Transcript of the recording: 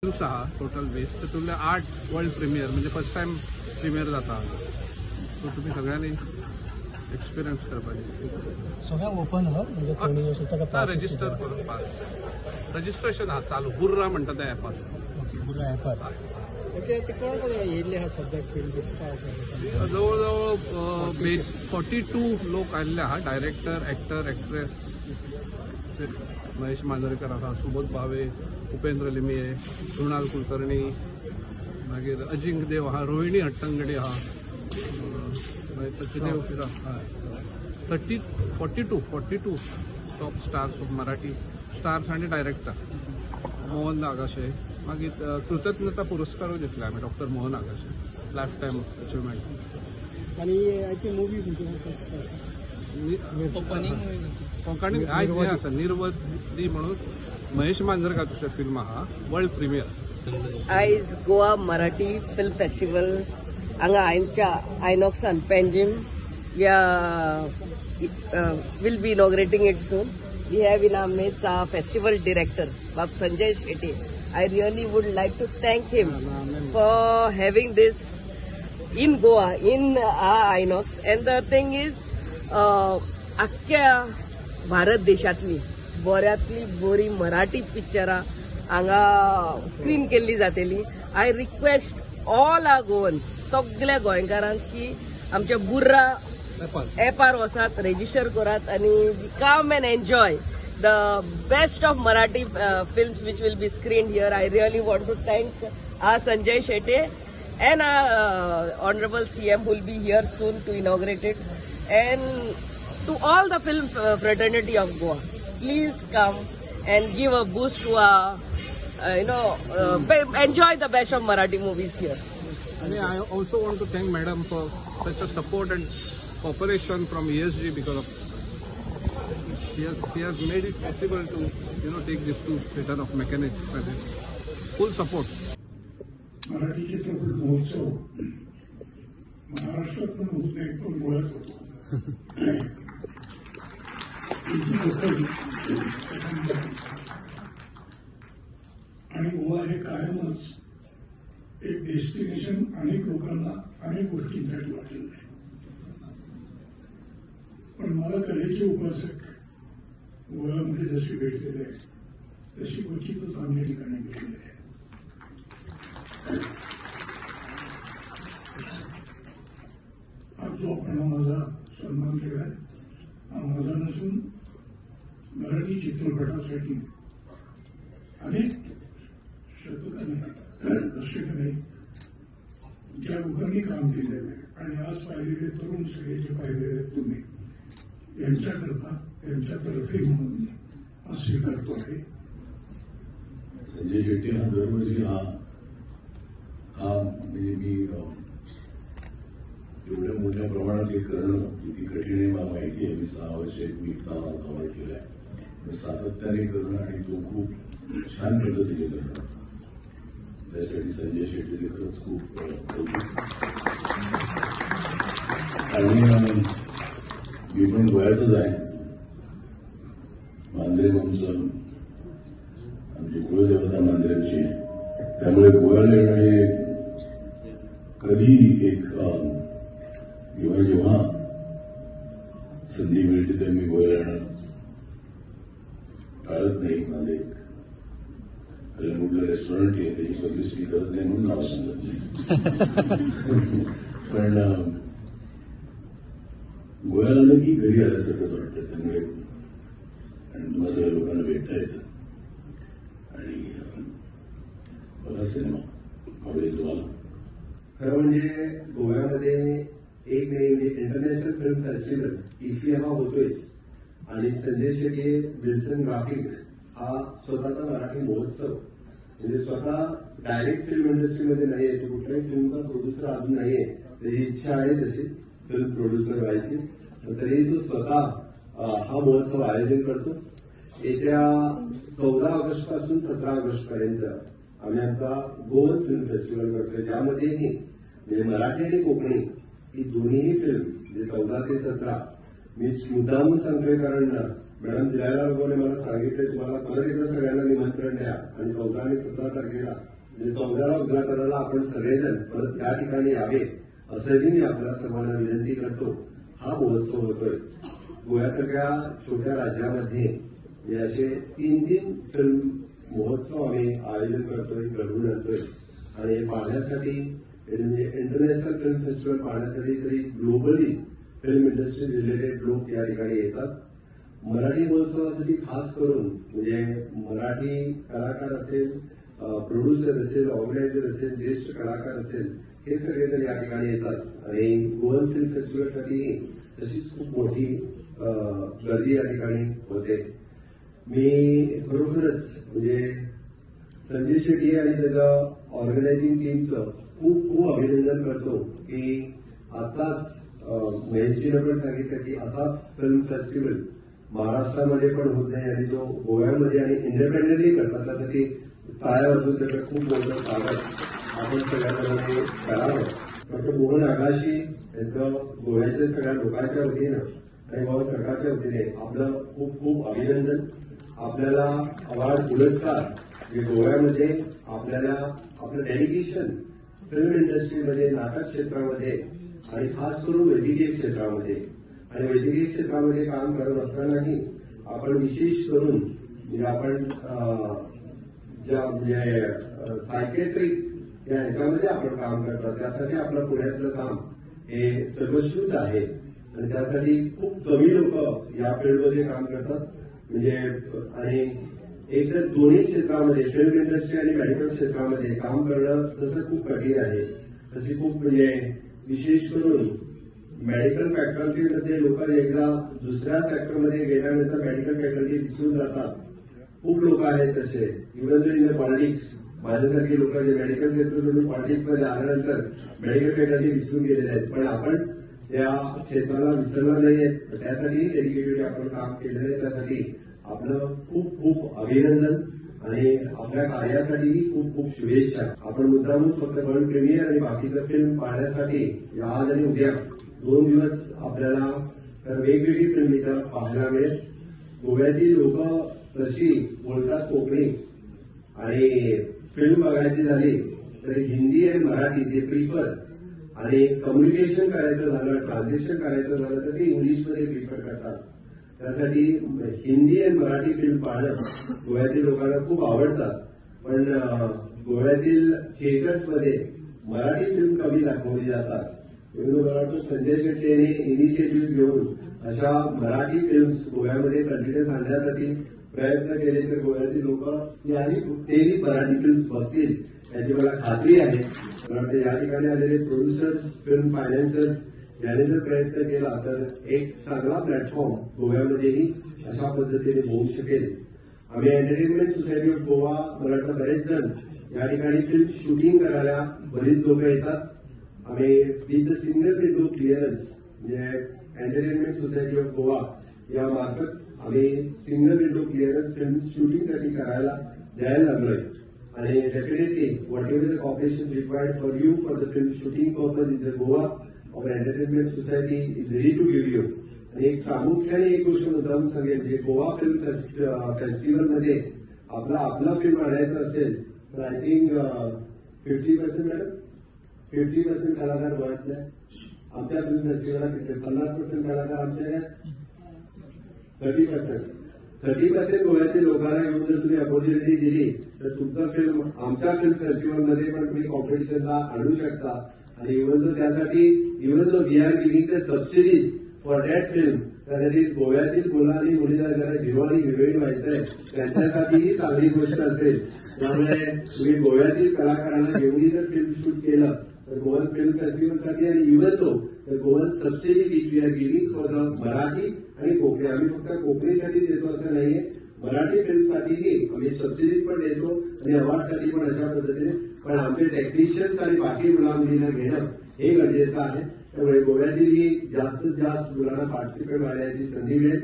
Films आहा total base तातूंतले 8 world premier म्हणजे फर्स्ट टाइम प्रिमियर जाता सो तुम्ही सगळ्यांनी एक्सपिरियन्स करपाची सगळं ओपन म्हणजे कोणी रजिस्टर करून पास रजिस्ट्रेशन हा चालू बुर्रा म्हणटा त्या एपार बुर्रा एपार येयल्ले हा सध्या फिल्म जवळजवळ 42 लोक आयिल्ले आहा director actor actress Mahesh Manjrekar आहा सुबोध भावे उपेंद्र लिमये कृणाल कुलकर्णी मागीर अजिंक्य देव आहा रोहिणी हट्टंगडी आहा सचिदेव फिरा 42 top stars of Marathi stars आणि डायरेक्टर मोहन आगाशे मागीर कृतज्ञता पुरस्कारूय दितले आमी doctor Mohan Agashe life time achievement आणि याची मूवी कोंकणी आयज हें आसा निर्वदी म्हणून महेश मांजरेकराचें फिल्म आहा वर्ल्ड प्रिमियर आयज गोवा मराठी फिल्म फेस्टिवल हांगा आयच्या आयनॉक्सान पेंजीम या will be inaugurating it soon we have in our midst our festival director Bab Sanjay Shetty. I really would like to thank him for having this in Goa in our Inox. And the thing is अख्ख्या भारत देशातली बऱ्यातली बरी मराठी पिक्चरां हांगा screen केल्ली जातली. I request all our Goans सगळ्या गोंयकारांक की आमच्या बुर्रा एपार वसात रजिस्टर करात आणि come and enjoy the best of Marathi films which will be screened here. I really want to thank our Sanjay Shetty and our Honorable CM who will be here soon to inaugurate it. And to all the film fraternity of Goa, please come and give a boost to our, enjoy the best of Marathi movies here. And I also want to thank Madam for such a support and cooperation from ESG because of she has made it possible to take this to theater of mechanics and full support. Marathi चित्रपट महोत्सव महाराष्ट्रात पण होत नाही पण गोव्यात आणि गोवा हे कायमच एक डेस्टिनेशन अनेक लोकांना अनेक गोष्टींसाठी वाटलेलं आहे. पण मला कलेचे उपासक गोव्यामध्ये जशी भेटलेले आहे तशी क्वचितच अन्य ठिकाणी भेटलेले आहे. आज जो आपण माझा सन्मान केलाय हा माझा नसून मराठी चित्रपटासाठी अनेक शतकाने दशकाने ज्या लोकांनी काम केलेलं आहे आणि आज पाहिलेले तरुण सगळे जे पाहिलेले तुम्ही यांच्याकरता त्यांच्यातर्फे म्हणून हा स्वीकारतो आहे. संजय शेट्टी हा दरवर्षी हा म्हणजे मी एवढ्या मोठ्या प्रमाणात हे करणं किती कठीण आहे मला माहिती आहे. मी 6 वर्ष मी कामाचा केलाय सातत्याने करणं आणि तो खूप छान पद्धतीने करणं त्यासाठी संजय शेट्टीने खरंच खूप आणि मी पण गोव्याचंच आहे. मांजरे आमचं आमची कुलदेवता मांजरेची त्यामुळे गोव्याला येणं हे कधी एक जेव्हा संधी मिळते तर मी गोव्याला येणं टाळत नाही. माझं एक कलमुडलं रेस्टॉरंट आहे त्याची पब्लिसिटी करत नाही म्हणून नाव सांगत नाही. पण गोव्याला आलं की घरी आल्यासारखंच वाटतं. त्यामुळे आणि तुम्हाला सगळ्या लोकांना भेटता येतं आणि बघा सिनेमा आवडेल तुम्हाला. खरं म्हणजे गोव्यामध्ये एक नाही म्हणजे इंटरनॅशनल फिल्म फेस्टिवल इफी हा होतोयच आणि संजय शेट्टी विल्सन ग्राफिक हा स्वतःचा मराठी महोत्सव म्हणजे स्वतः डायरेक्ट फिल्म इंडस्ट्रीमध्ये नाही आहे. तो कुठल्याही फिल्मचा प्रोड्युसर अजून नाहीये. त्याची इच्छा आहे तशी फिल्म प्रोड्युसर व्हायची तरी तो स्वतः हा महोत्सव आयोजन करतो. येत्या 14 ऑगस्ट पासून 17 ऑगस्ट पर्यंत आम्ही आमचा गोवन फिल्म फेस्टिवल करतोय ज्यामध्येही म्हणजे मराठी आणि कोकणी ही दोन्ही फिल्म म्हणजे 14 ते 17 मी मुद्दामून सांगतोय कारण मॅडम जयाला लोकांनी मला सांगितलंय तुम्हाला परत एकदा सगळ्यांना निमंत्रण द्या आणि 14 आणि 17 तारखेला म्हणजे डोंगराला उद्घाटनाला आपण सगळेजण परत या ठिकाणी यावे असंही मी आपल्या सर्वांना विनंती करतो. हा महोत्सव होतोय गोव्यासारख्या छोट्या राज्यामध्ये म्हणजे असे 3 फिल्म महोत्सव आम्ही आयोजन करतोय, घडवून आणतोय आणि पाहण्यासाठी म्हणजे इंटरनॅशनल फिल्म फेस्टिवल पाहण्यासाठी तरी ग्लोबली फिल्म इंडस्ट्री रिलेटेड लोक या ठिकाणी येतात. मराठी महोत्सवासाठी खास करून म्हणजे मराठी कलाकार असेल, प्रोड्युसर असेल, ऑर्गनायझर असेल, ज्येष्ठ कलाकार असेल, हे सगळेजण या ठिकाणी येतात आणि गोवन फिल्म फेस्टिवलसाठी तशीच खूप मोठी गर्दी या ठिकाणी होते. मी खरोखरच म्हणजे संजय शेट्टी आणि त्याच्या ऑर्गनायझिंग टीमचं खूप खूप अभिनंदन करतो की आताच महेशजीनं पण सांगितलं की असा फिल्म फेस्टिवल महाराष्ट्रामध्ये पण होत नाही आणि जो गोव्यामध्ये आणि इंडिपेंडेंटली करतात त्यासाठी टाळ्या वाजवून त्याचं खूप मोठं स्वागत आपण सगळ्यांना करावं. डॉक्टर मोहन आगाशी यांचं गोव्याच्या सगळ्या लोकांच्या वतीनं आणि गोवा सरकारच्या वतीने आपलं खूप खूप अभिनंदन. आपल्याला अवॉर्ड पुरस्कार जे गोव्यामध्ये आपल्याला आपलं डेडिकेशन फिल्म इंडस्ट्रीमध्ये, नाटक क्षेत्रामध्ये आणि खास करून वैद्यकीय क्षेत्रामध्ये आणि वैद्यकीय क्षेत्रामध्ये काम करत असतानाही आपण विशेष करून म्हणजे आपण ज्या म्हणजे सायकेट्रिक या ह्याच्यामध्ये आपण काम करतात त्यासाठी आपलं पुण्यातलं काम हे सर्वश्रुत आहे आणि त्यासाठी खूप कमी लोक या फील्डमध्ये काम करतात. म्हणजे आणि एक तर दोन्ही क्षेत्रामध्ये फिल्म इंडस्ट्री आणि मेडिकल क्षेत्रामध्ये काम करणं तसं खूप कठीण आहे. तशी खूप म्हणजे विशेष करून मेडिकल फॅकल्टीमध्ये लोक एकदा दुसऱ्या सेक्टरमध्ये गेल्यानंतर मेडिकल फॅकल्टी विसरून जातात. खूप लोक आहेत तसे. Even though in the politics माझ्यासारखे लोक जे मेडिकल क्षेत्रातून पॉलिटिक्समध्ये आल्यानंतर मेडिकल फॅकल्टी विसरून गेलेले आहेत. पण आपण त्या क्षेत्राला विसरला नाहीये. त्यासाठी डेडिकेटेड आपण काम केलेलं आहे. त्यासाठी आपलं खूप खूप अभिनंदन आणि आपल्या कार्यासाठीही खूप खूप शुभेच्छा. आपण मुद्दामून फक्त वर्ल्ड प्रीमियर आणि बाकीचं फिल्म पाहण्यासाठी आज आणि उद्या 2 दिवस आपल्याला वेगवेगळी फिल्म इथं पाहायला मिळेल. गोव्यातील लोक तशी बोलतात कोकणी आणि फिल्म बघायची झाली तर हिंदी आणि मराठी ते प्रिफर आणि कम्युनिकेशन करायचं झालं, ट्रान्सलेशन करायचं झालं तर ते इंग्लिशमध्ये प्रिफर करतात. त्यासाठी हिंदी आणि मराठी फिल्म पाहणं गोव्यातील लोकांना खूप आवडतात. पण गोव्यातील थिएटर्समध्ये मराठी फिल्म कमी दाखवली जातात. मला वाटतं संजय शेट्टी यांनी इनिशिएटिव्ह घेऊन अशा मराठी फिल्म्स गोव्यामध्ये कंटिन्यूस आणण्यासाठी प्रयत्न केले तर गोव्यातील लोक तेही मराठी फिल्म्स बघतील याची मला खात्री आहे. मला वाटतं या ठिकाणी आलेले प्रोड्युसर्स, फिल्म फायनान्सर्स याने जर प्रयत्न केला तर एक चांगला प्लॅटफॉर्म गोव्यामध्येही अशा पद्धतीने होऊ शकेल. आम्ही एंटरटेनमेंट सोसायटी ऑफ गोवा मला वाटतं बरेच जण या ठिकाणी फिल्म शूटिंग करायला बरीच लोक येतात. आम्ही विथ सिंगल विंडो क्लिअरन्स म्हणजे एंटरटेनमेंट सोसायटी ऑफ गोवा या मार्फत आम्ही सिंगल विंडो क्लिअरन्स फिल्म शूटिंगसाठी करायला द्यायला लागलोय आणि definitely whatever the cooperation required for you for the film shooting purpose is the Goa of entertainment society is ready to give you. आणि एक प्रामुख्याने एक गोष्ट मुद्दाम सांगेल जे गोवा फिल्म फेस्टिवलमध्ये आपला फिल्म आणायचं असेल तर आय थिंक 50% मॅडम 50% कलाकार गोव्यातले आमच्या फिल्म फेस्टिवलला किती 50% कलाकार आमच्या 30% गोव्यातील लोकांना येऊन जर तुम्ही अपॉर्च्युनिटी दिली तर तुमचं फिल्म आमच्या फिल्म फेस्टिवलमध्ये पण तुम्ही कॉम्पिटिशनला आणू शकता. आणि even though we are giving the subsidies for that film त्यासाठी गोव्यातील मुलं आणि मुलीला जरा जिव्हाळी विवेळ व्हायचंय त्यांच्यासाठीही चांगली गोष्ट असेल. त्यामुळे तुम्ही गोव्यातील कलाकारांना घेऊनही जर फिल्म शूट केलं तर गोवन फिल्म फेस्टिवलसाठी आणि इव्हन तर Goan subsidy which we are giving for the Marathi आणि कोकणी. आम्ही फक्त कोकणीसाठी देतो असं नाहीये, मराठी फिल्मसाठीही आम्ही सबसिडीज पण देतो आणि अवॉर्डसाठी पण अशा पद्धतीने. पण आमचे टेक्निशियन्स आणि बाकी मुलामुलींना घेणं हे गरजेचं आहे. त्यामुळे गोव्यातील जास्तीत जास्त मुलांना पार्टिसिपेट व्हायची संधी मिळेल.